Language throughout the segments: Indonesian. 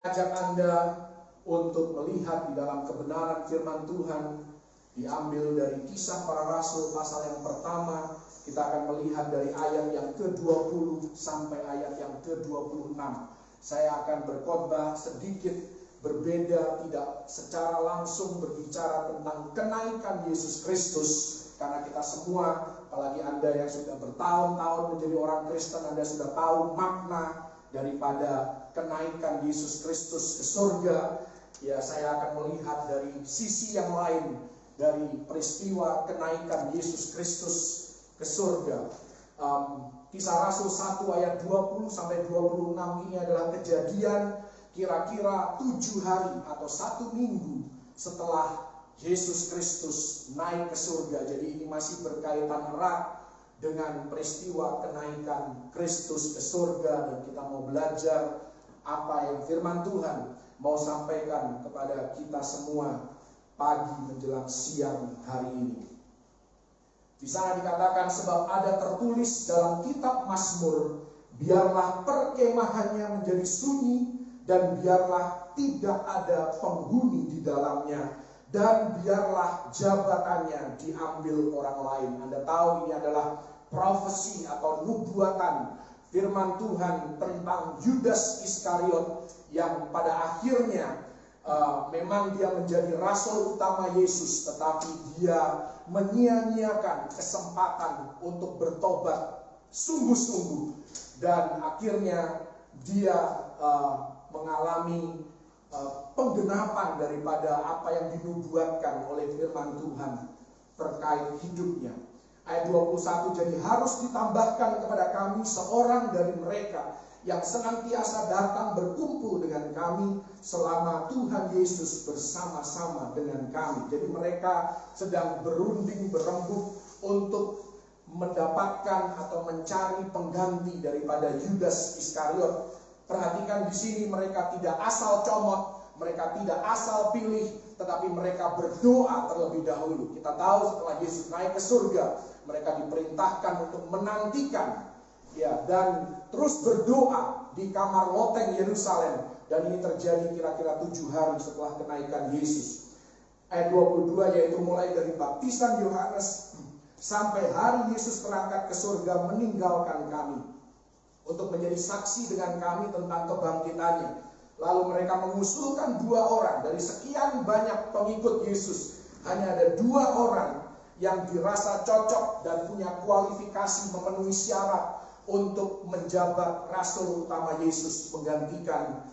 Ajak Anda untuk melihat di dalam kebenaran firman Tuhan, diambil dari Kisah Para Rasul pasal yang pertama. Kita akan melihat dari ayat yang ke-20 sampai ayat yang ke-26. Saya akan berkhotbah sedikit berbeda, tidak secara langsung berbicara tentang kenaikan Yesus Kristus, karena kita semua, apalagi Anda yang sudah bertahun-tahun menjadi orang Kristen, Anda sudah tahu makna daripada kenaikan Yesus Kristus ke surga. Ya, saya akan melihat dari sisi yang lain dari peristiwa kenaikan Yesus Kristus ke surga. Kisah Rasul 1 ayat 20 sampai 26 ini adalah kejadian kira-kira 7 hari atau 1 minggu setelah Yesus Kristus naik ke surga. Jadi ini masih berkaitan erat dengan peristiwa kenaikan Kristus ke surga, dan kita mau belajar apa yang firman Tuhan mau sampaikan kepada kita semua pagi menjelang siang hari ini. Di sana dikatakan, sebab ada tertulis dalam kitab Mazmur, biarlah perkemahannya menjadi sunyi, dan biarlah tidak ada penghuni di dalamnya, dan biarlah jabatannya diambil orang lain. Anda tahu ini adalah profesi atau nubuatan firman Tuhan tentang Yudas Iskariot yang pada akhirnya memang dia menjadi rasul utama Yesus, tetapi dia menyia-nyiakan kesempatan untuk bertobat sungguh-sungguh, dan akhirnya dia mengalami penggenapan daripada apa yang dinubuatkan oleh firman Tuhan terkait hidupnya. Ayat 21, jadi harus ditambahkan kepada kami seorang dari mereka yang senantiasa datang berkumpul dengan kami selama Tuhan Yesus bersama-sama dengan kami. Jadi mereka sedang berunding berembuk untuk mendapatkan atau mencari pengganti daripada Yudas Iskariot. Perhatikan di sini, mereka tidak asal comot, mereka tidak asal pilih, tetapi mereka berdoa terlebih dahulu. Kita tahu setelah Yesus naik ke surga, mereka diperintahkan untuk menantikan, ya, dan terus berdoa di kamar loteng Yerusalem. Dan ini terjadi kira-kira 7 hari setelah kenaikan Yesus. Ayat 22, yaitu mulai dari baptisan Yohanes sampai hari Yesus berangkat ke surga meninggalkan kami, untuk menjadi saksi dengan kami tentang kebangkitannya. Lalu mereka mengusulkan 2 orang dari sekian banyak pengikut Yesus. Hanya ada 2 orang yang dirasa cocok dan punya kualifikasi memenuhi syarat untuk menjabat rasul utama Yesus menggantikan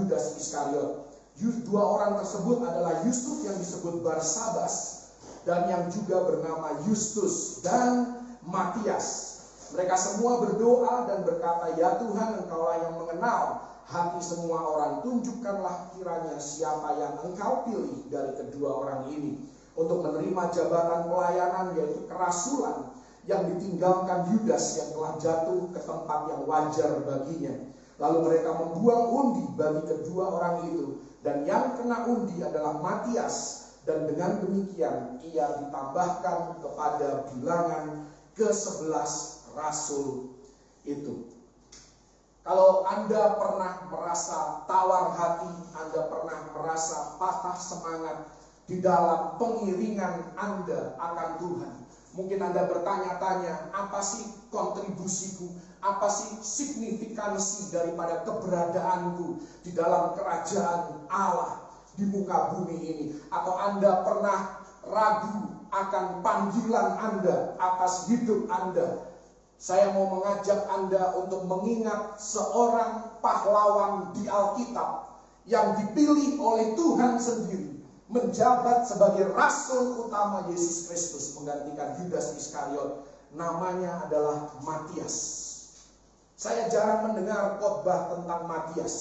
Yudas Iskariot. 2 orang tersebut adalah Yusuf yang disebut Barsabas, dan yang juga bernama Justus dan Matias. Mereka semua berdoa dan berkata, ya Tuhan, Engkaulah yang mengenal hati semua orang. Tunjukkanlah kiranya siapa yang Engkau pilih dari kedua orang ini untuk menerima jabatan pelayanan, yaitu kerasulan yang ditinggalkan Yudas yang telah jatuh ke tempat yang wajar baginya. Lalu mereka membuang undi bagi kedua orang itu, dan yang kena undi adalah Matias, dan dengan demikian ia ditambahkan kepada bilangan ke-11 rasul itu. Kalau Anda pernah merasa tawar hati, Anda pernah merasa patah semangat di dalam pengiringan Anda akan Tuhan, mungkin Anda bertanya-tanya, apa sih kontribusiku, apa sih signifikansi daripada keberadaanku di dalam kerajaan Allah di muka bumi ini? Atau Anda pernah ragu akan panggilan Anda atas hidup Anda? Saya mau mengajak Anda untuk mengingat seorang pahlawan di Alkitab yang dipilih oleh Tuhan sendiri menjabat sebagai rasul utama Yesus Kristus menggantikan Yudas Iskariot. Namanya adalah Matias. Saya jarang mendengar khotbah tentang Matias,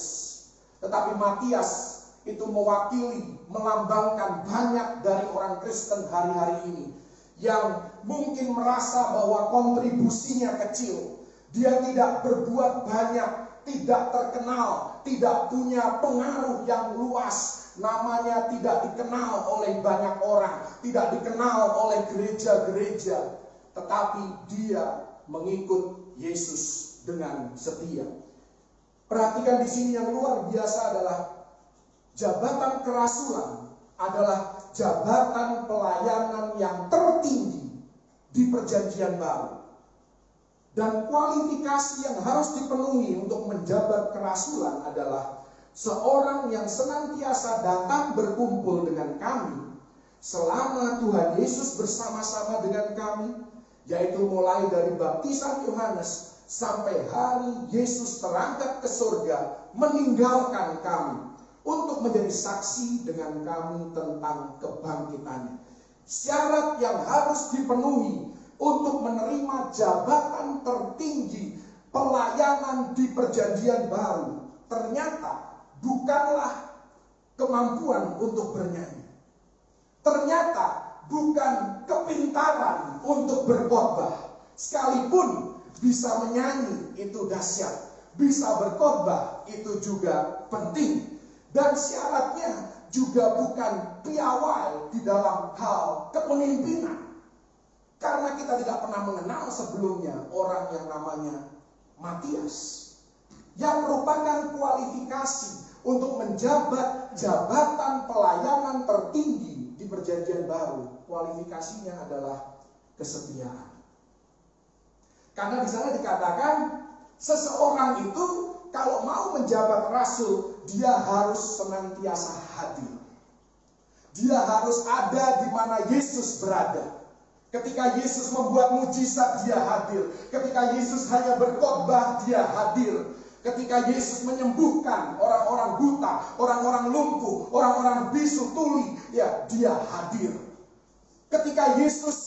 tetapi Matias itu mewakili, melambangkan banyak dari orang Kristen hari-hari ini yang mungkin merasa bahwa kontribusinya kecil, dia tidak berbuat banyak, tidak terkenal, tidak punya pengaruh yang luas, namanya tidak dikenal oleh banyak orang, tidak dikenal oleh gereja-gereja, tetapi dia mengikut Yesus dengan setia. Perhatikan di sini yang luar biasa adalah jabatan kerasulan adalah jabatan pelayanan yang tertinggi di Perjanjian Baru. Dan kualifikasi yang harus dipenuhi untuk menjabat kerasulan adalah seorang yang senantiasa datang berkumpul dengan kami selama Tuhan Yesus bersama-sama dengan kami, yaitu mulai dari baptisan Yohanes sampai hari Yesus terangkat ke surga meninggalkan kami untuk menjadi saksi dengan kami tentang kebangkitannya. Syarat yang harus dipenuhi untuk menerima jabatan tertinggi pelayanan di Perjanjian Baru ternyata bukanlah kemampuan untuk bernyanyi. Ternyata bukan kepintaran untuk berkhotbah. Sekalipun bisa menyanyi itu dahsyat, bisa berkhotbah itu juga penting. Dan syaratnya juga bukan piawai di dalam hal kepemimpinan. Karena kita tidak pernah mengenal sebelumnya orang yang namanya Matias, yang merupakan kualifikasi untuk menjabat jabatan pelayanan tertinggi di Perjanjian Baru. Kualifikasinya adalah kesetiaan. Karena di sana dikatakan seseorang itu kalau mau menjabat rasul, dia harus senantiasa hadir. Dia harus ada di mana Yesus berada. Ketika Yesus membuat mujizat, dia hadir. Ketika Yesus hanya berkhotbah, dia hadir. Ketika Yesus menyembuhkan orang-orang buta, orang-orang lumpuh, orang-orang bisu tuli, ya dia hadir. Ketika Yesus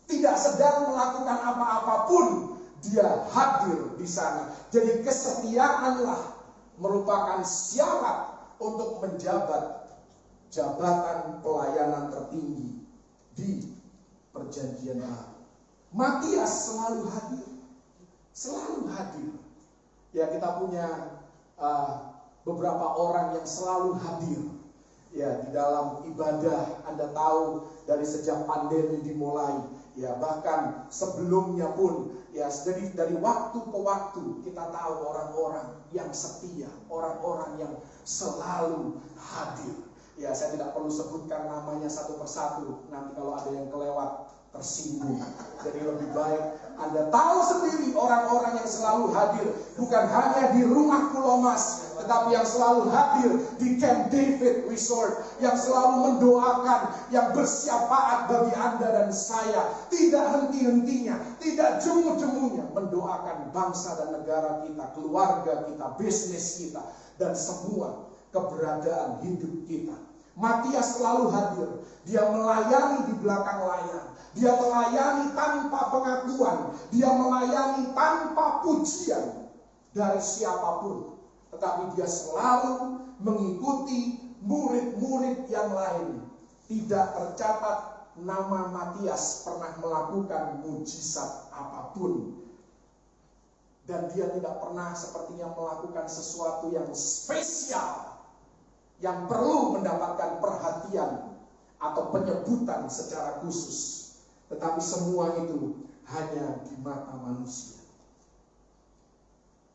tidak sedang melakukan apa-apapun, dia hadir di sana. Jadi kesetiaanlah merupakan syarat untuk menjabat jabatan pelayanan tertinggi di Perjanjian Baru. Matias selalu hadir. Selalu hadir. Ya, kita punya beberapa orang yang selalu hadir. Ya, di dalam ibadah. Anda tahu dari sejak pandemi dimulai, ya bahkan sebelumnya pun, ya dari waktu ke waktu kita tahu orang-orang yang setia, orang-orang yang selalu hadir. Ya, saya tidak perlu sebutkan namanya satu persatu. Nanti kalau ada yang kelewat tersinggung. Jadi lebih baik Anda tahu sendiri orang-orang yang selalu hadir. Bukan hanya di rumah Pulau Mas, tetapi yang selalu hadir di Camp David Resort. Yang selalu mendoakan, yang bersyafaat bagi Anda dan saya. Tidak henti-hentinya, tidak jemu-jemunya mendoakan bangsa dan negara kita, keluarga kita, bisnis kita, dan semua keberadaan hidup kita. Matias selalu hadir. Dia melayani di belakang layar. Dia melayani tanpa pengakuan. Dia melayani tanpa pujian dari siapapun. Tetapi dia selalu mengikuti murid-murid yang lain. Tidak tercatat nama Matias pernah melakukan mujizat apapun. Dan dia tidak pernah sepertinya melakukan sesuatu yang spesial, yang perlu mendapatkan perhatian atau penyebutan secara khusus. Tetapi semua itu hanya di mata manusia.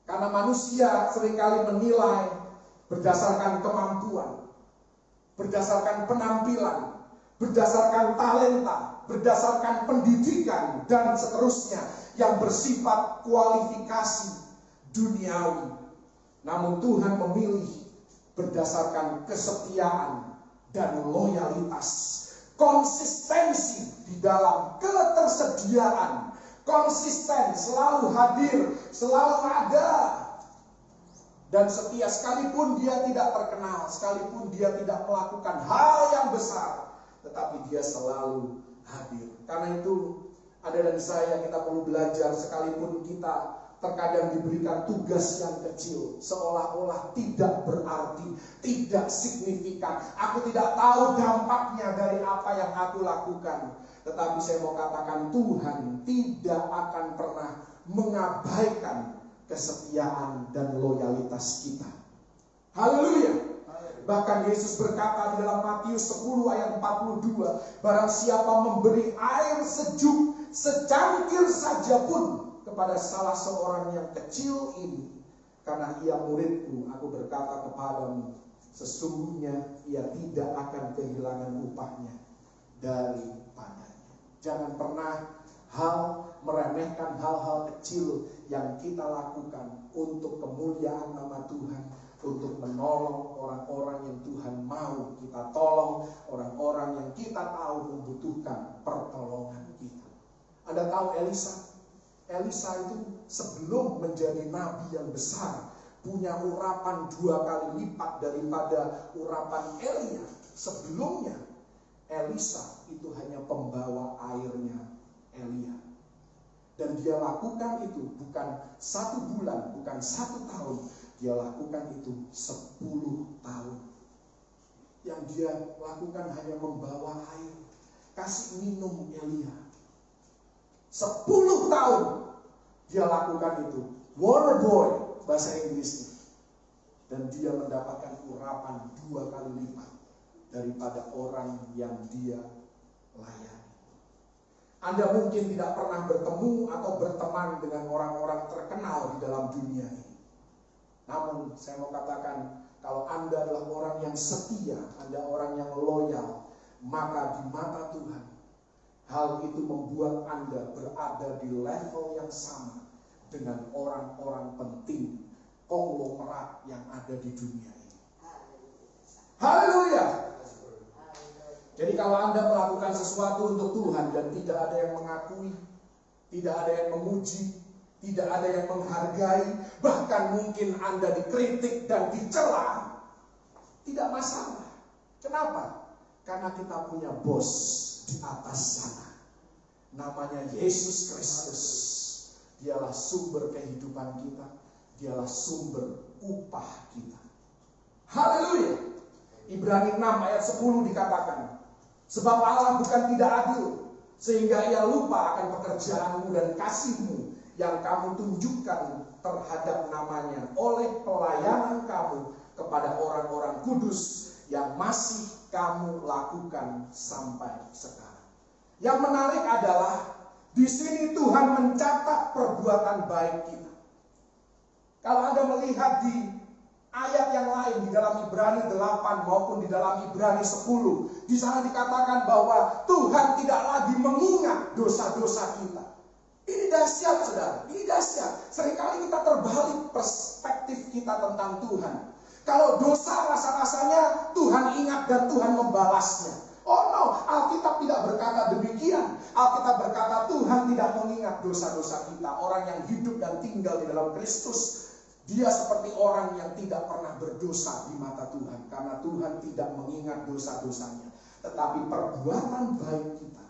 Karena manusia seringkali menilai berdasarkan kemampuan, berdasarkan penampilan, berdasarkan talenta, berdasarkan pendidikan, dan seterusnya yang bersifat kualifikasi duniawi. Namun Tuhan memilih berdasarkan kesetiaan dan loyalitas, konsistensi di dalam ketersediaan, konsisten, selalu hadir, selalu ada. Dan setia sekalipun dia tidak terkenal, sekalipun dia tidak melakukan hal yang besar, tetapi dia selalu hadir. Karena itu ada dan saya, kita perlu belajar sekalipun kita terkadang diberikan tugas yang kecil, seolah-olah tidak berarti, tidak signifikan. Aku tidak tahu dampaknya dari apa yang aku lakukan. Tetapi saya mau katakan, Tuhan tidak akan pernah mengabaikan kesetiaan dan loyalitas kita. Haleluya. Bahkan Yesus berkata di dalam Matius 10 ayat 42, barang siapa memberi air sejuk secangkir saja pun kepada salah seorang yang kecil ini, karena ia muridku, aku berkata kepadamu, sesungguhnya ia tidak akan kehilangan upahnya daripadanya. Jangan pernah meremehkan hal-hal kecil yang kita lakukan untuk kemuliaan nama Tuhan, untuk menolong orang-orang yang Tuhan mau kita tolong, orang-orang yang kita tahu membutuhkan pertolongan kita. Anda tahu Elisa? Elisa itu sebelum menjadi nabi yang besar, punya urapan 2 kali lipat daripada urapan Elia. Sebelumnya, Elisa itu hanya pembawa airnya Elia. Dan dia lakukan itu bukan 1 bulan, bukan 1 tahun. Dia lakukan itu 10 tahun. Yang dia lakukan hanya membawa air, kasih minum Elia. 10 tahun dia lakukan itu. Water boy bahasa Inggrisnya. Dan dia mendapatkan urapan 2 kali lipat daripada orang yang dia layani. Anda mungkin tidak pernah bertemu atau berteman dengan orang-orang terkenal di dalam dunia ini. Namun saya mau katakan, kalau Anda adalah orang yang setia, Anda orang yang loyal, maka di mata Tuhan, hal itu membuat Anda berada di level yang sama dengan orang-orang penting, konglomerat yang ada di dunia ini. Haleluya! Jadi kalau Anda melakukan sesuatu untuk Tuhan dan tidak ada yang mengakui, tidak ada yang memuji, tidak ada yang menghargai, bahkan mungkin Anda dikritik dan dicela, tidak masalah. Kenapa? Karena kita punya bos di atas sana. Namanya Yesus Kristus. Dialah sumber kehidupan kita. Dialah sumber upah kita. Haleluya. Ibrani 6 ayat 10 dikatakan, sebab Allah bukan tidak adil, sehingga ia lupa akan pekerjaanmu dan kasihmu yang kamu tunjukkan terhadap namanya oleh pelayanan kamu kepada orang-orang kudus yang masih kamu lakukan sampai sekarang. Yang menarik adalah di sini Tuhan mencatat perbuatan baik kita. Kalau Anda melihat di ayat yang lain di dalam Ibrani 8 maupun di dalam Ibrani 10, di sana dikatakan bahwa Tuhan tidak lagi mengingat dosa-dosa kita. Ini dahsyat, saudara. Ini dahsyat. Seringkali kita terbalik perspektif kita tentang Tuhan. Kalau dosa rasa-rasanya Tuhan ingat dan Tuhan membalasnya. Oh no, Alkitab tidak berkata demikian. Alkitab berkata Tuhan tidak mengingat dosa-dosa kita. Orang yang hidup dan tinggal di dalam Kristus, dia seperti orang yang tidak pernah berdosa di mata Tuhan. Karena Tuhan tidak mengingat dosa-dosanya. Tetapi perbuatan baik kita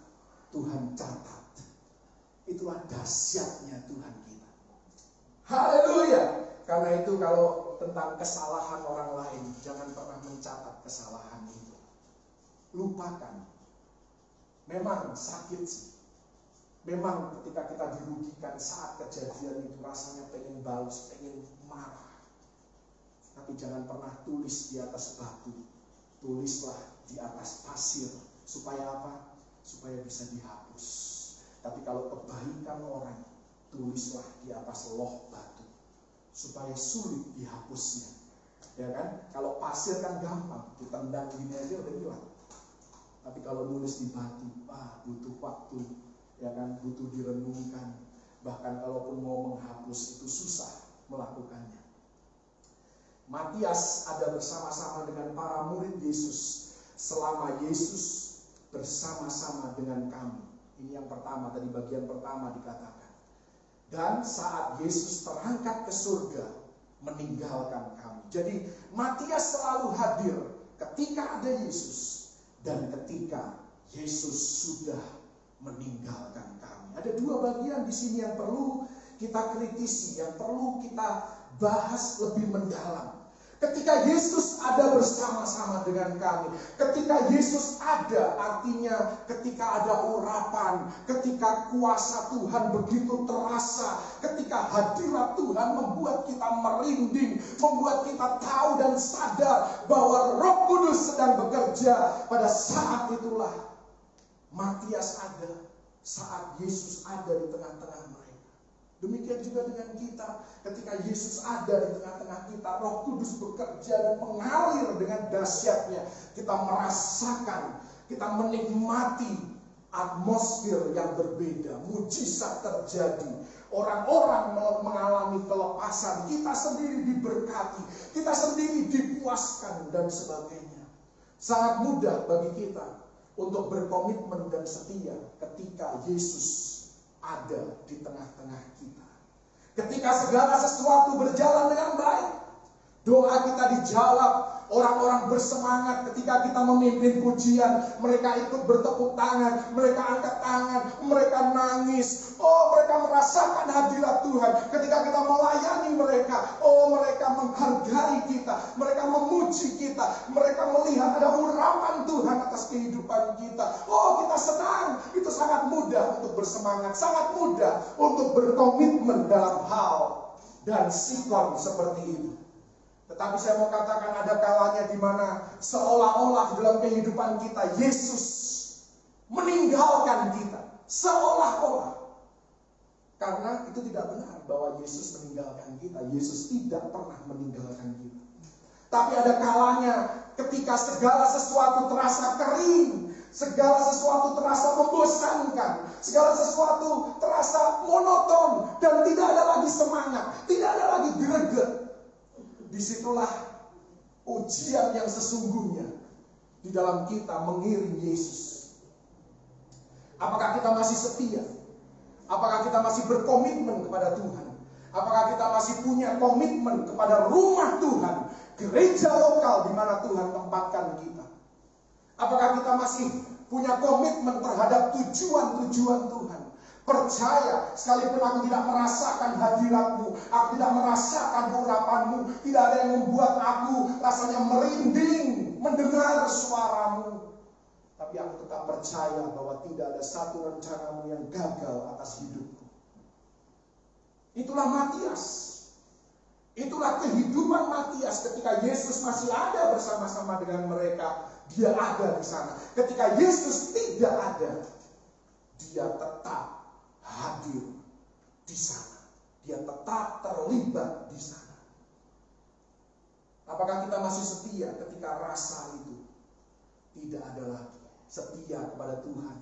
Tuhan catat. Itulah dahsyatnya Tuhan kita. Haleluya. Karena itu kalau tentang kesalahan orang lain, jangan pernah mencatat kesalahan itu. Lupakan. Memang sakit sih. Memang ketika kita dirugikan saat kejadian itu rasanya pengen balas, pengen marah. Tapi jangan pernah tulis di atas batu. Tulislah di atas pasir. Supaya apa? Supaya bisa dihapus. Tapi kalau kebaikan orang, tulislah di atas loh batu. Supaya sulit dihapusnya. Ya kan? Kalau pasir kan gampang. Ditendang gini aja udah hilang. Tapi kalau nulis di batu, butuh waktu. Ya kan, butuh direnungkan. Bahkan kalaupun mau menghapus itu susah melakukannya. Matias ada bersama-sama dengan para murid Yesus selama Yesus bersama-sama dengan kami. Ini yang pertama, tadi bagian pertama dikatakan. Dan saat Yesus terangkat ke surga, meninggalkan kami. Jadi Matias selalu hadir ketika ada Yesus dan ketika Yesus sudah meninggalkan kami. Ada 2 bagian di sini yang perlu kita kritisi, yang perlu kita bahas lebih mendalam. Ketika Yesus ada bersama-sama dengan kami, ketika Yesus ada, artinya ketika ada urapan, ketika kuasa Tuhan begitu terasa, ketika hadirat Tuhan membuat kita merinding, membuat kita tahu dan sadar bahwa Roh Kudus sedang bekerja. Pada saat itulah Matias ada, saat Yesus ada di tengah-tengah mereka. Demikian juga dengan kita, ketika Yesus ada di tengah-tengah kita, Roh Kudus bekerja dan mengalir dengan dahsyatnya. Kita merasakan, kita menikmati atmosfer yang berbeda, mujizat terjadi. Orang-orang mengalami kelepasan, kita sendiri diberkati, kita sendiri dipuaskan dan sebagainya. Sangat mudah bagi kita untuk berkomitmen dan setia ketika Yesus ada di tengah-tengah kita. Ketika segala sesuatu berjalan dengan baik, doa kita dijawab. Orang-orang bersemangat ketika kita memimpin pujian. Mereka ikut bertepuk tangan, mereka angkat tangan, mereka nangis. Oh, mereka merasakan hadirat Tuhan. Ketika kita melayani mereka, oh, mereka menghargai kita, mereka memuji kita, mereka melihat ada urapan Tuhan atas kehidupan kita. Oh, kita senang. Itu sangat mudah untuk bersemangat, sangat mudah untuk berkomitmen dalam hal dan sikap seperti itu. Tetapi saya mau katakan ada kalanya di mana seolah-olah dalam kehidupan kita Yesus meninggalkan kita. Seolah-olah. Karena itu tidak benar bahwa Yesus meninggalkan kita. Yesus tidak pernah meninggalkan kita. Tapi ada kalanya ketika segala sesuatu terasa kering, segala sesuatu terasa membosankan, segala sesuatu terasa monoton, dan tidak ada lagi semangat, tidak ada lagi greget. Disitulah ujian yang sesungguhnya di dalam kita mengiring Yesus. Apakah kita masih setia? Apakah kita masih berkomitmen kepada Tuhan? Apakah kita masih punya komitmen kepada rumah Tuhan, gereja lokal di mana Tuhan tempatkan kita? Apakah kita masih punya komitmen terhadap tujuan-tujuan Tuhan? Percaya, sekalipun aku tidak merasakan hadirat-Mu, aku tidak merasakan urapan-Mu, tidak ada yang membuat aku rasanya merinding mendengar suara-Mu, tapi aku tetap percaya bahwa tidak ada satu rencana-Mu yang gagal atas hidupku. Itulah Matias. Itulah kehidupan Matias ketika Yesus masih ada bersama-sama dengan mereka. Dia ada di sana. Ketika Yesus tidak ada, dia tetap hadir di sana. Dia tetap terlibat di sana. Apakah kita masih setia ketika rasa itu tidak ada lagi? Setia kepada Tuhan,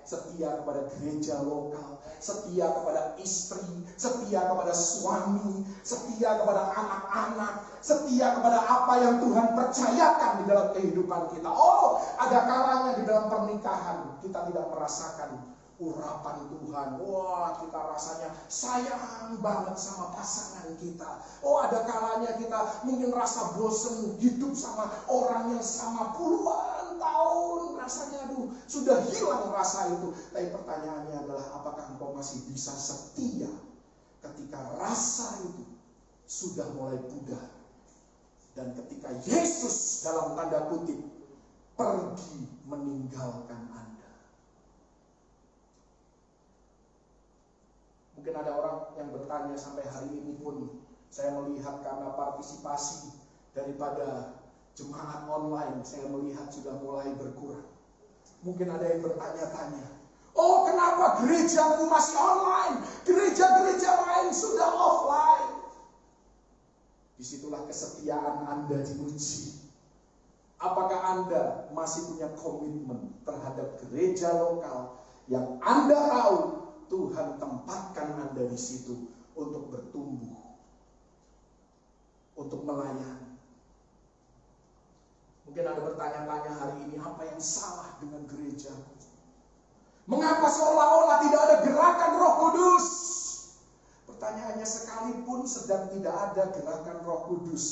setia kepada gereja lokal, setia kepada istri, setia kepada suami, setia kepada anak-anak, setia kepada apa yang Tuhan percayakan di dalam kehidupan kita. Oh, ada kalanya di dalam pernikahan kita tidak merasakan urapan Tuhan. Wah, kita rasanya sayang banget sama pasangan kita. Oh, ada kalanya kita mungkin rasa bosen hidup sama orang yang sama puluhan tahun. Rasanya aduh, sudah hilang rasa itu. Tapi pertanyaannya adalah apakah engkau masih bisa setia ketika rasa itu sudah mulai pudar? Dan ketika Yesus dalam tanda kutip pergi meninggalkan Anda. Mungkin ada orang yang bertanya sampai hari ini pun, saya melihat karena partisipasi daripada jemaat online, saya melihat sudah mulai berkurang. Mungkin ada yang bertanya-tanya, oh, kenapa gerejaku masih online? Gereja-gereja lain sudah offline. Disitulah kesetiaan Anda diuji. Apakah Anda masih punya komitmen terhadap gereja lokal yang Anda tahu Tuhan tempatkan Anda di situ untuk bertumbuh, untuk melayani? Mungkin Anda bertanya-tanya hari ini, apa yang salah dengan gereja? Mengapa seolah-olah tidak ada gerakan Roh Kudus? Pertanyaannya, sekalipun sedang tidak ada gerakan Roh Kudus,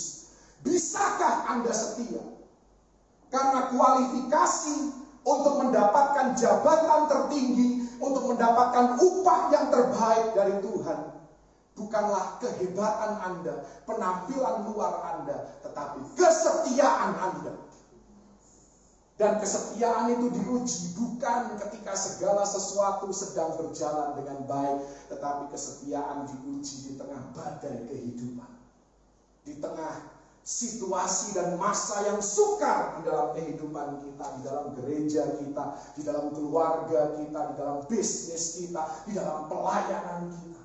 bisakah Anda setia? Karena kualifikasi untuk mendapatkan jabatan tertinggi, untuk mendapatkan upah yang terbaik dari Tuhan, bukanlah kehebatan Anda, penampilan luar Anda, tetapi kesetiaan Anda. Dan kesetiaan itu diuji bukan ketika segala sesuatu sedang berjalan dengan baik, tetapi kesetiaan diuji di tengah badai kehidupan, di tengah situasi dan masa yang sukar di dalam kehidupan kita, di dalam gereja kita, di dalam keluarga kita, di dalam bisnis kita, di dalam pelayanan kita.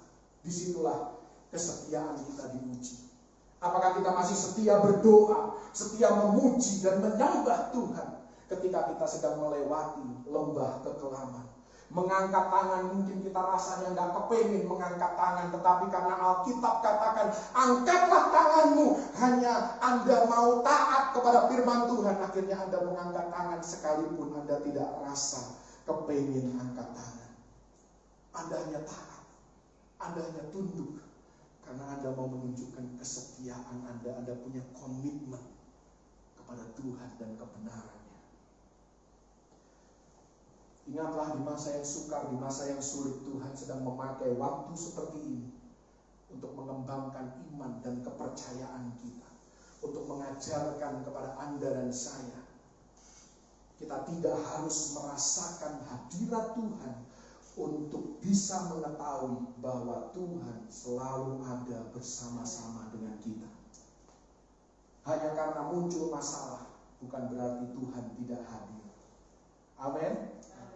Disitulah kesetiaan kita diuji. Apakah kita masih setia berdoa, setia memuji dan menyembah Tuhan ketika kita sedang melewati lembah kekelaman. Mengangkat tangan, mungkin kita rasanya nggak kepengen mengangkat tangan, tetapi karena Alkitab katakan, angkatlah tanganmu, hanya Anda mau taat kepada firman Tuhan, akhirnya Anda mengangkat tangan sekalipun Anda tidak rasa kepengen angkat tangan. Anda hanya taat, Anda hanya tunduk, karena Anda mau menunjukkan kesetiaan Anda punya komitmen kepada Tuhan dan kebenaran. Ingatlah di masa yang sukar, di masa yang sulit, Tuhan sedang memakai waktu seperti ini untuk mengembangkan iman dan kepercayaan kita, untuk mengajarkan kepada Anda dan saya, kita tidak harus merasakan hadirat Tuhan untuk bisa mengetahui bahwa Tuhan selalu ada bersama-sama dengan kita. Hanya karena muncul masalah bukan berarti Tuhan tidak hadir. Amin.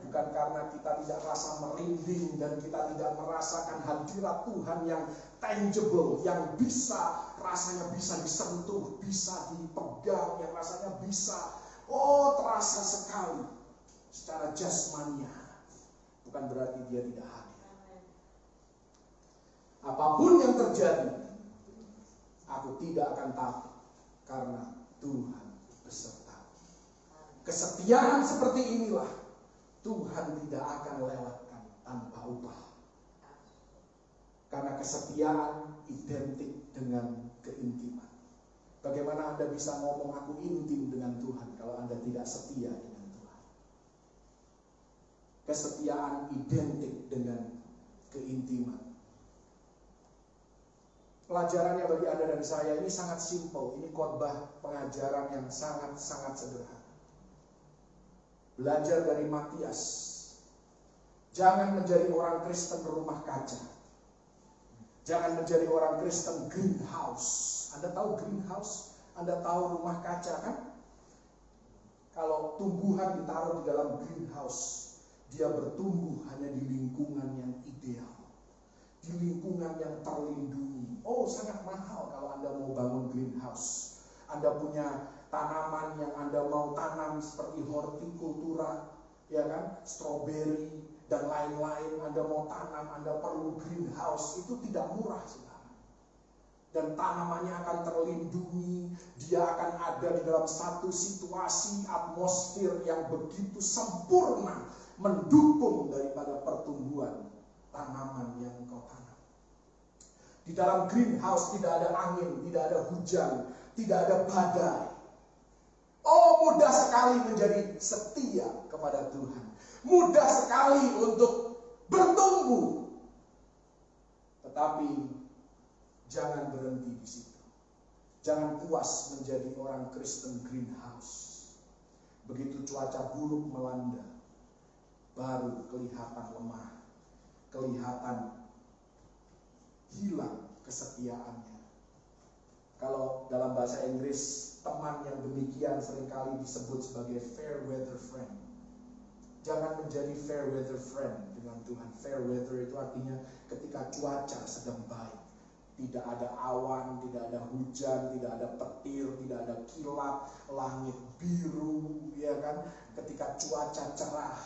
Bukan karena kita tidak rasa merinding dan kita tidak merasakan hadirat Tuhan yang tangible, yang rasanya bisa disentuh, bisa dipegang, yang rasanya bisa, terasa sekali secara jasmania. Bukan berarti dia tidak hadir. Apapun yang terjadi, aku tidak akan takut karena Tuhan beserta. Kesetiaan seperti inilah Tuhan tidak akan lewatkan tanpa upah. Karena kesetiaan identik dengan keintiman. Bagaimana Anda bisa ngomong aku intim dengan Tuhan kalau Anda tidak setia dengan Tuhan? Kesetiaan identik dengan keintiman. Pelajarannya bagi Anda dan saya ini sangat simpel. Ini khotbah pengajaran yang sangat-sangat sederhana. Belajar dari Matias. Jangan menjadi orang Kristen rumah kaca. Jangan menjadi orang Kristen greenhouse. Anda tahu greenhouse? Anda tahu rumah kaca kan? Kalau tumbuhan ditaruh di dalam greenhouse, dia bertumbuh hanya di lingkungan yang ideal, di lingkungan yang terlindungi. Sangat mahal kalau Anda mau bangun greenhouse. Anda punya tanaman yang Anda mau tanam seperti hortikultura, ya kan, stroberi dan lain-lain. Anda mau tanam, Anda perlu greenhouse. Itu tidak murah, saudara. Dan tanamannya akan terlindungi. Dia akan ada di dalam satu situasi atmosfer yang begitu sempurna, mendukung daripada pertumbuhan tanaman yang kau tanam. Di dalam greenhouse tidak ada angin, tidak ada hujan, tidak ada badai. Mudah sekali menjadi setia kepada Tuhan. Mudah sekali untuk bertumbuh. Tetapi jangan berhenti di situ. Jangan puas menjadi orang Kristen greenhouse. Begitu cuaca buruk melanda, baru kelihatan lemah, kelihatan hilang kesetiaannya. Kalau dalam bahasa Inggris, teman yang demikian seringkali disebut sebagai fair weather friend. Jangan menjadi fair weather friend dengan Tuhan. Fair weather itu artinya ketika cuaca sedang baik. Tidak ada awan, tidak ada hujan, tidak ada petir, tidak ada kilat, langit biru, ya kan? Ketika cuaca cerah,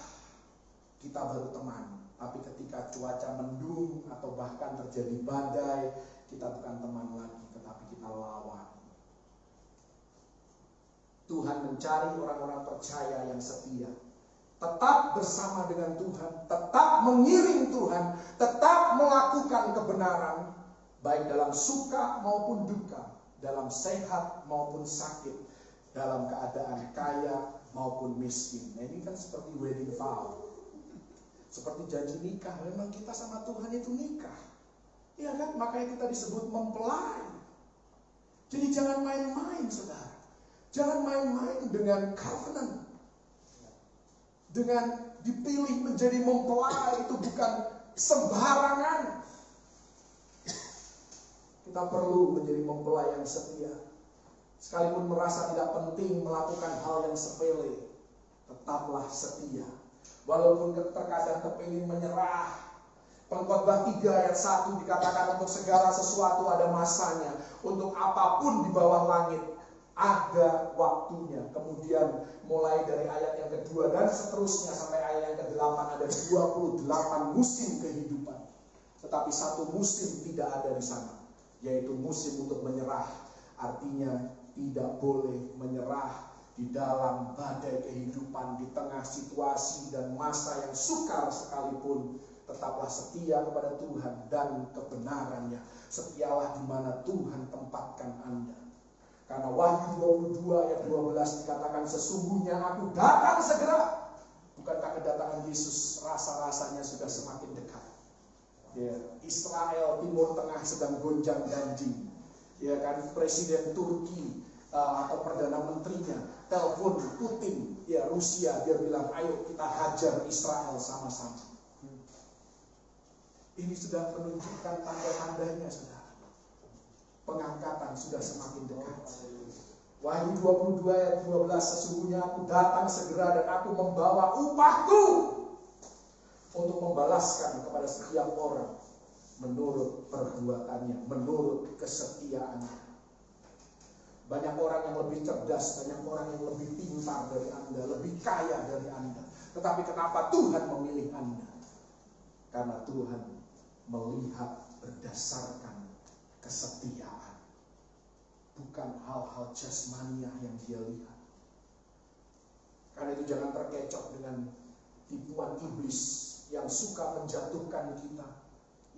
kita baru teman. Tapi ketika cuaca mendung atau bahkan terjadi badai, kita bukan teman lagi, tetapi kita lawan. Tuhan mencari orang-orang percaya yang setia. Tetap bersama dengan Tuhan, tetap mengiring Tuhan, tetap melakukan kebenaran, baik dalam suka maupun duka, dalam sehat maupun sakit, dalam keadaan kaya maupun miskin. Nah, ini kan seperti wedding vow. Seperti janji nikah, memang kita sama Tuhan itu nikah. Iya kan? Makanya kita disebut mempelai. Jadi jangan main-main, saudara. Jangan main-main dengan covenant. Dengan dipilih menjadi mempelai itu bukan sembarangan. Kita perlu menjadi mempelai yang setia. Sekalipun merasa tidak penting melakukan hal yang sepele, tetaplah setia. Walaupun terkadang kepingin menyerah, Pengkhotbah 3 ayat 1 dikatakan untuk segala sesuatu ada masanya. Untuk apapun di bawah langit ada waktunya. Kemudian mulai dari ayat yang kedua dan seterusnya sampai ayat yang ke-8 ada 28 musim kehidupan. Tetapi satu musim tidak ada di sana, yaitu musim untuk menyerah. Artinya tidak boleh menyerah di dalam badai kehidupan, di tengah situasi dan masa yang sukar sekalipun. Tetaplah setia kepada Tuhan dan kebenarannya. Setialah di mana Tuhan tempatkan Anda. Karena Wahyu 22 ayat 12 dikatakan sesungguhnya aku datang segera. Bukankah kedatangan Yesus rasa-rasanya sudah semakin dekat? Ya, Israel Timur Tengah sedang gonjang ganjing. Ya kan, Presiden Turki atau Perdana Menterinya telepon Putin, ya Rusia, dia bilang ayo kita hajar Israel sama-sama. Ini sudah menunjukkan tanda-tandanya, saudara. Pengangkatan sudah semakin dekat. Wahyu 22 ayat 12, sesungguhnya aku datang segera dan aku membawa upahku untuk membalaskan kepada setiap orang menurut perbuatannya, menurut kesetiaannya. Banyak orang yang lebih cerdas, banyak orang yang lebih pintar dari Anda, lebih kaya dari Anda. Tetapi kenapa Tuhan memilih Anda? Karena Tuhan melihat berdasarkan kesetiaan, bukan hal-hal jasmaniah yang dia lihat. Karena itu jangan terkecoh dengan tipuan iblis yang suka menjatuhkan kita,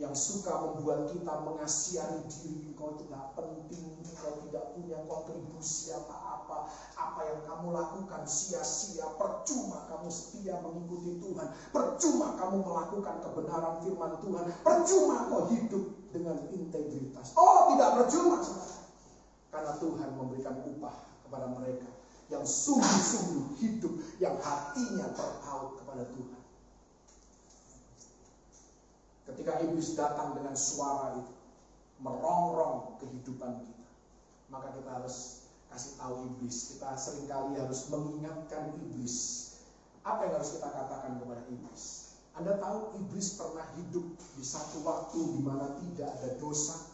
yang suka membuat kita mengasihani diri. Engkau itu gak penting, engkau tidak punya kontribusi apa-apa, apa yang kamu lakukan sia-sia, percuma kamu setia mengikuti Tuhan, percuma kamu melakukan kebenaran firman Tuhan, percuma kau hidup dengan integritas. Oh, tidak percuma, saudara. Karena Tuhan memberikan upah kepada mereka yang sungguh-sungguh hidup, yang hatinya terpaut kepada Tuhan. Ketika iblis datang dengan suara itu, merongrong kehidupan kita, maka kita harus kasih tahu iblis. Kita seringkali harus mengingatkan iblis. Apa yang harus kita katakan kepada iblis? Anda tahu iblis pernah hidup di satu waktu di mana tidak ada dosa,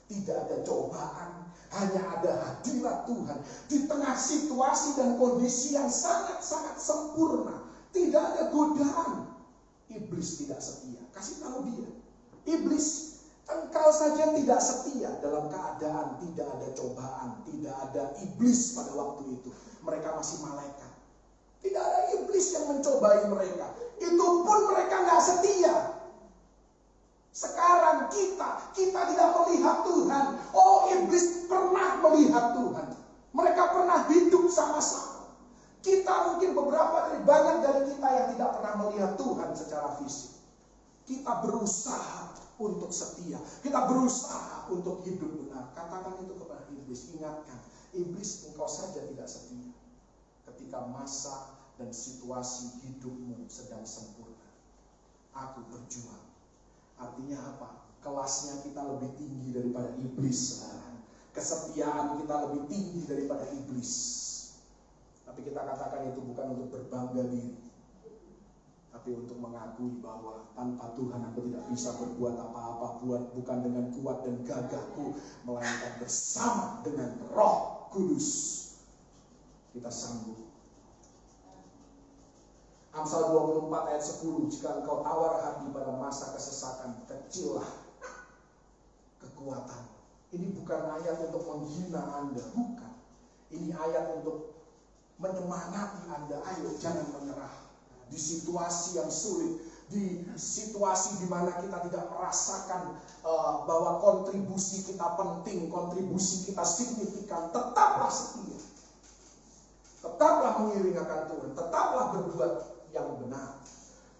tidak ada cobaan, hanya ada hadirat Tuhan. Di tengah situasi dan kondisi yang sangat-sangat sempurna, tidak ada godaan. Iblis tidak setia. Kasih tahu dia, iblis, engkau saja tidak setia dalam keadaan tidak ada cobaan, tidak ada iblis pada waktu itu. Mereka masih malaikat. Tidak ada iblis yang mencobai mereka. Itu pun mereka nggak setia. Sekarang kita tidak melihat Tuhan. Oh, iblis pernah melihat Tuhan. Mereka pernah hidup sama-sama. Kita mungkin banyak dari kita yang tidak pernah melihat Tuhan secara fisik. Kita berusaha untuk setia. Kita berusaha untuk hidup benar. Katakan itu kepada iblis. Ingatkan, iblis, engkau saja tidak setia ketika masa dan situasi hidupmu sedang sempurna. Aku berjuang. Artinya apa? Kelasnya kita lebih tinggi daripada iblis. Kesetiaan kita lebih tinggi daripada iblis. Tapi kita katakan itu bukan untuk berbangga diri, tapi untuk mengakui bahwa tanpa Tuhan aku tidak bisa berbuat apa-apa, bukan dengan kuat dan gagahku, melainkan bersama dengan Roh Kudus kita sanggup. Amsal 24 ayat 10, jika engkau tawar hati pada masa kesesakan, kecillah kekuatan. Ini bukan ayat untuk menghina Anda, bukan. Ini ayat untuk menyemangati Anda. Ayo, jangan menyerah di situasi yang sulit, di situasi di mana kita tidak merasakan bahwa kontribusi kita penting, kontribusi kita signifikan. Tetaplah setia, tetaplah mengiring akan Tuhan, tetaplah berbuat yang benar.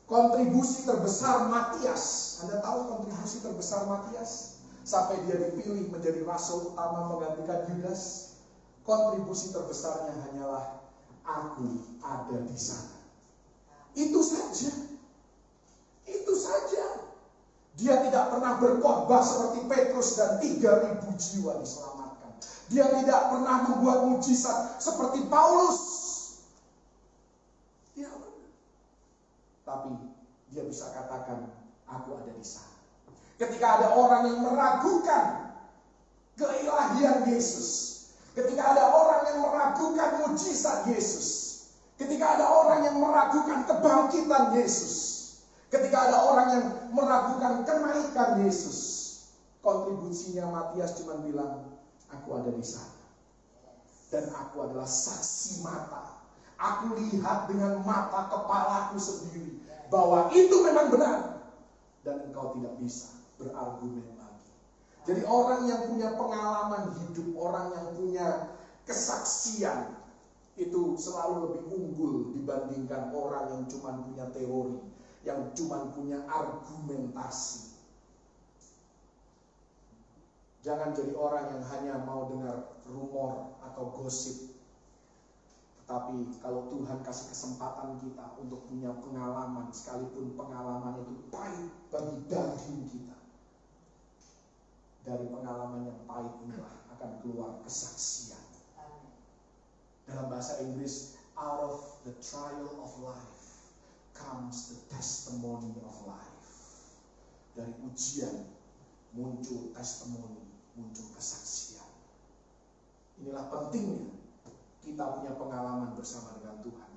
Kontribusi terbesar Matias, Anda tahu kontribusi terbesar Matias sampai dia dipilih menjadi rasul utama menggantikan Yudas? Kontribusi terbesarnya hanyalah aku ada di sana. Itu saja. Itu saja. Dia tidak pernah berkhotbah seperti Petrus dan 3.000 jiwa diselamatkan. Dia tidak pernah membuat mujizat seperti Paulus. Ya, tapi dia bisa katakan, aku ada di sana. Ketika ada orang yang meragukan keilahian Yesus, ketika ada orang yang meragukan mujizat Yesus, ketika ada orang yang meragukan kebangkitan Yesus, ketika ada orang yang meragukan kenaikan Yesus, kontribusinya Matias cuma bilang, aku ada di sana. Dan aku adalah saksi mata. Aku lihat dengan mata kepalaku sendiri bahwa itu memang benar. Dan engkau tidak bisa berargumen lagi. Jadi orang yang punya pengalaman hidup, orang yang punya kesaksian, itu selalu lebih unggul dibandingkan orang yang cuma punya teori, yang cuma punya argumentasi. Jangan jadi orang yang hanya mau dengar rumor atau gosip. Tetapi kalau Tuhan kasih kesempatan kita untuk punya pengalaman, sekalipun pengalaman itu pahit bagi daging kita, dari pengalaman yang pahit inilah akan keluar kesaksian. Dalam bahasa Inggris, out of the trial of life comes the testimony of life. Dari ujian muncul testimoni, muncul kesaksian. Inilah pentingnya kita punya pengalaman bersama dengan Tuhan.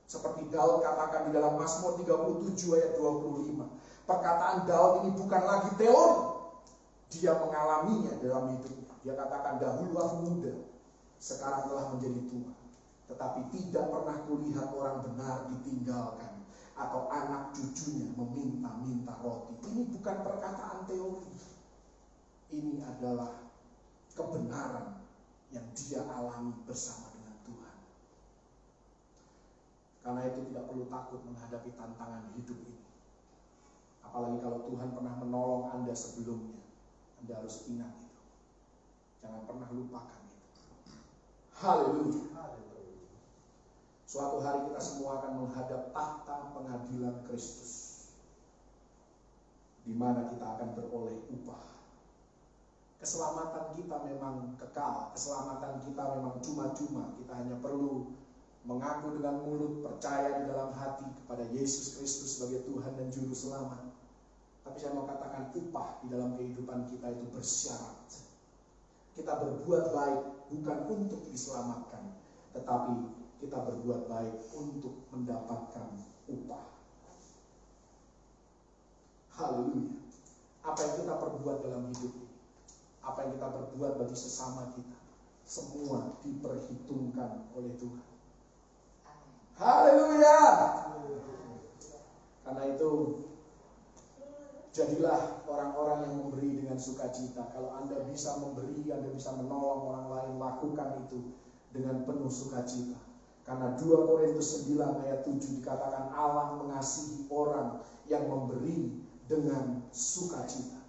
Seperti Daud katakan di dalam Mazmur 37 ayat 25. Perkataan Daud ini bukan lagi teori. Dia mengalaminya dalam hidupnya. Dia katakan, dahulu aku muda, sekarang telah menjadi tua. Tetapi tidak pernah kulihat orang benar ditinggalkan, atau anak cucunya meminta-minta roti. Ini bukan perkataan teori. Ini adalah kebenaran yang dia alami bersama dengan Tuhan. Karena itu tidak perlu takut menghadapi tantangan hidup ini. Apalagi kalau Tuhan pernah menolong Anda sebelumnya. Anda harus ingat itu. Jangan pernah lupakan itu. Haleluya. Suatu hari kita semua akan menghadap tahta pengadilan Kristus, di mana kita akan beroleh upah. Keselamatan kita memang kekal, keselamatan kita memang cuma-cuma. Kita hanya perlu mengaku dengan mulut, percaya di dalam hati kepada Yesus Kristus sebagai Tuhan dan Juru Selamat. Tapi saya mau katakan, upah di dalam kehidupan kita itu bersyarat. Kita berbuat baik bukan untuk diselamatkan, tetapi kita berbuat baik untuk mendapatkan upah. Haleluya. Apa yang kita perbuat dalam hidup ini, apa yang kita berbuat bagi sesama kita, semua diperhitungkan oleh Tuhan. Haleluya. Karena itu, jadilah orang-orang yang memberi dengan sukacita. Kalau Anda bisa memberi, Anda bisa menolong orang lain, lakukan itu dengan penuh sukacita. Karena 2 Korintus 9 ayat 7 dikatakan Allah mengasihi orang yang memberi dengan sukacita.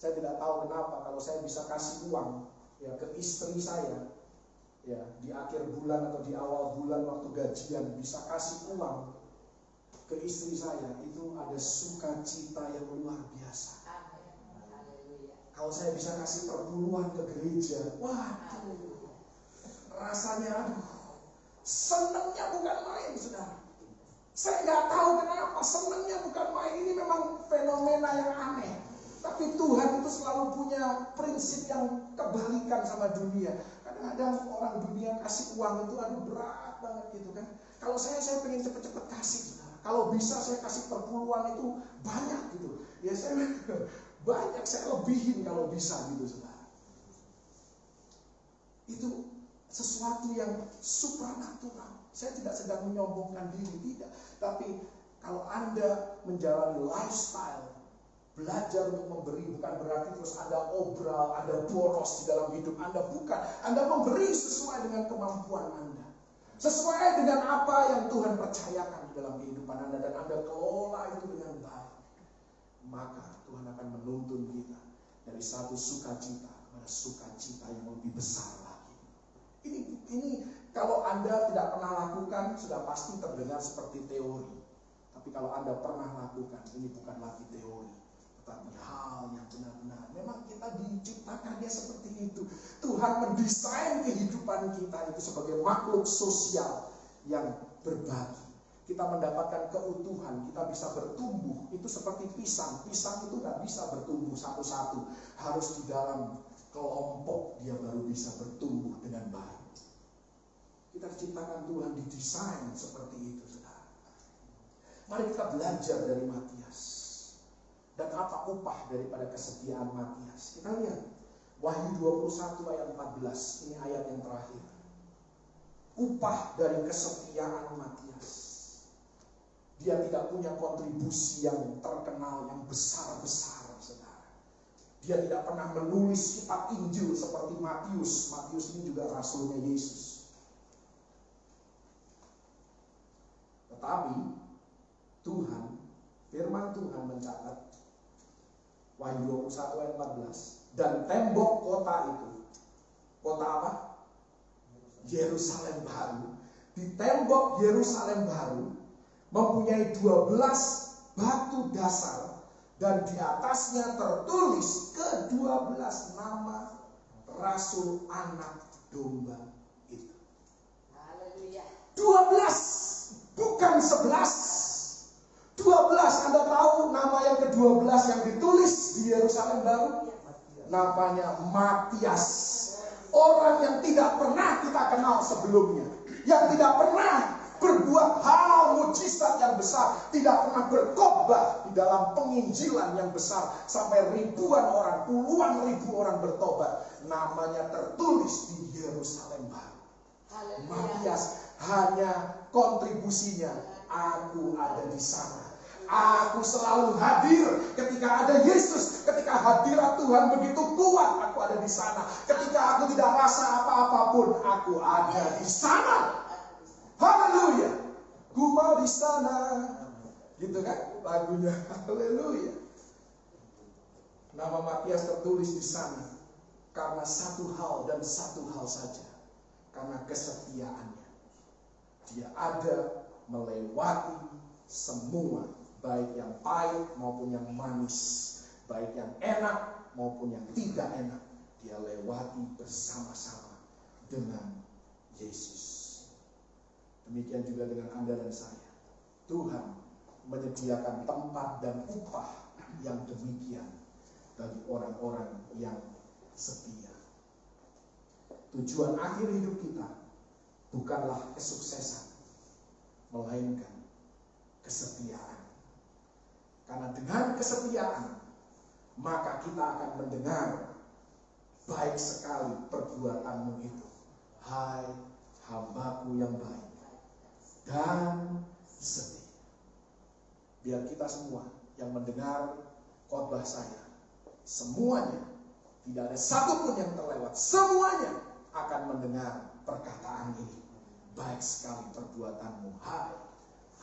Saya tidak tahu kenapa kalau saya bisa kasih uang ya ke istri saya, ya di akhir bulan atau di awal bulan waktu gajian, bisa kasih uang ke istri saya, itu ada sukacita yang luar biasa. Kalau saya bisa kasih perpuluhan ke gereja, waduh, rasanya aduh, senangnya bukan main, saudara. Saya nggak tahu kenapa senangnya bukan main. Ini memang fenomena yang aneh. Tapi Tuhan itu selalu punya prinsip yang kebalikan sama dunia. Kadang-kadang orang dunia kasih uang itu aduh berat banget gitu kan. Kalau saya pengen cepet-cepet kasih, saudara. Kalau bisa saya kasih perpuluhan itu banyak gitu. Ya saya banyak, saya lebihin kalau bisa gitu, saudara. Itu sesuatu yang supranatural. Saya tidak sedang menyombongkan diri, tidak. Tapi kalau Anda menjalani lifestyle belajar untuk memberi, bukan berarti terus Anda obral, Anda boros di dalam hidup Anda. Bukan. Anda memberi sesuai dengan kemampuan Anda, sesuai dengan apa yang Tuhan percayakan di dalam kehidupan Anda, dan Anda kelola itu dengan baik. Maka Tuhan akan menuntun kita dari satu sukacita kepada sukacita yang lebih besar lagi. Ini kalau Anda tidak pernah lakukan, sudah pasti terdengar seperti teori. Tapi kalau Anda pernah lakukan, ini bukan lagi teori, tetapi hal yang benar-benar. Memang kita diciptakannya seperti itu. Tuhan mendesain kehidupan kita itu sebagai makhluk sosial yang berbagi. kita mendapatkan keutuhan, kita bisa bertumbuh. Itu seperti pisang. Pisang itu nggak bisa bertumbuh satu-satu. Harus di dalam kelompok dia baru bisa bertumbuh dengan baik. Kita diciptakan Tuhan, didesain seperti itu, saudara. Mari kita belajar dari Matias. Dan apa upah daripada kesetiaan Matias? Kita lihat Wahyu 21 ayat 14. Ini ayat yang terakhir. Upah dari kesetiaan Matias. Dia tidak punya kontribusi yang terkenal, yang besar-besar, saudara. Dia tidak pernah menulis kitab Injil seperti Matius. Matius ini juga rasulnya Yesus. Tetapi Tuhan, firman Tuhan mencatat Wahyu 21 ayat 14. Dan tembok kota itu, kota apa? Yerusalem baru. Di tembok Yerusalem baru mempunyai 12 batu dasar, dan di atasnya tertulis ke-12 nama Rasul Anak Domba itu. Haleluya. 12, bukan 11. 12, Anda tahu nama yang ke-12 yang ditulis di Yerusalem baru? Namanya Matias. Orang yang tidak pernah kita kenal sebelumnya, yang tidak pernah berbuat hal mujizat yang besar, tidak pernah berkhotbah di dalam penginjilan yang besar sampai ribuan orang, puluhan ribu orang bertobat. Namanya tertulis di Yerusalem baru. Matias hanya kontribusinya, aku ada di sana. Aku selalu hadir ketika ada Yesus. Ketika hadirat Tuhan begitu kuat, aku ada di sana. Ketika aku tidak rasa apa-apapun, aku ada di sana. Haleluya. Ku mau di sana. Gitu kan lagunya. Haleluya. Nama Matias tertulis di sana karena satu hal dan satu hal saja. Karena kesetiaannya. Dia ada melewati semua, baik yang pahit maupun yang manis, baik yang enak maupun yang tidak enak. Dia lewati bersama-sama dengan Yesus. Demikian juga dengan Anda dan saya. Tuhan menyediakan tempat dan upah yang demikian bagi orang-orang yang setia. Tujuan akhir hidup kita bukanlah kesuksesan, melainkan kesetiaan. Karena dengan kesetiaan, maka kita akan mendengar, baik sekali perbuatanmu itu, hai hambaku yang baik dan setia. Biar kita semua yang mendengar khotbah saya, semuanya, tidak ada satupun yang terlewat, semuanya akan mendengar perkataan ini. Baik sekali perbuatanmu, hai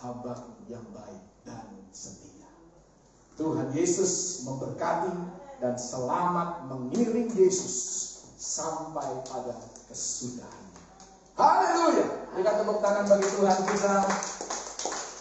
hambaku yang baik dan setia. Tuhan Yesus memberkati dan selamat mengiring Yesus sampai pada kesudahan. Haleluya. Berikan tepuk tangan bagi Tuhan kita.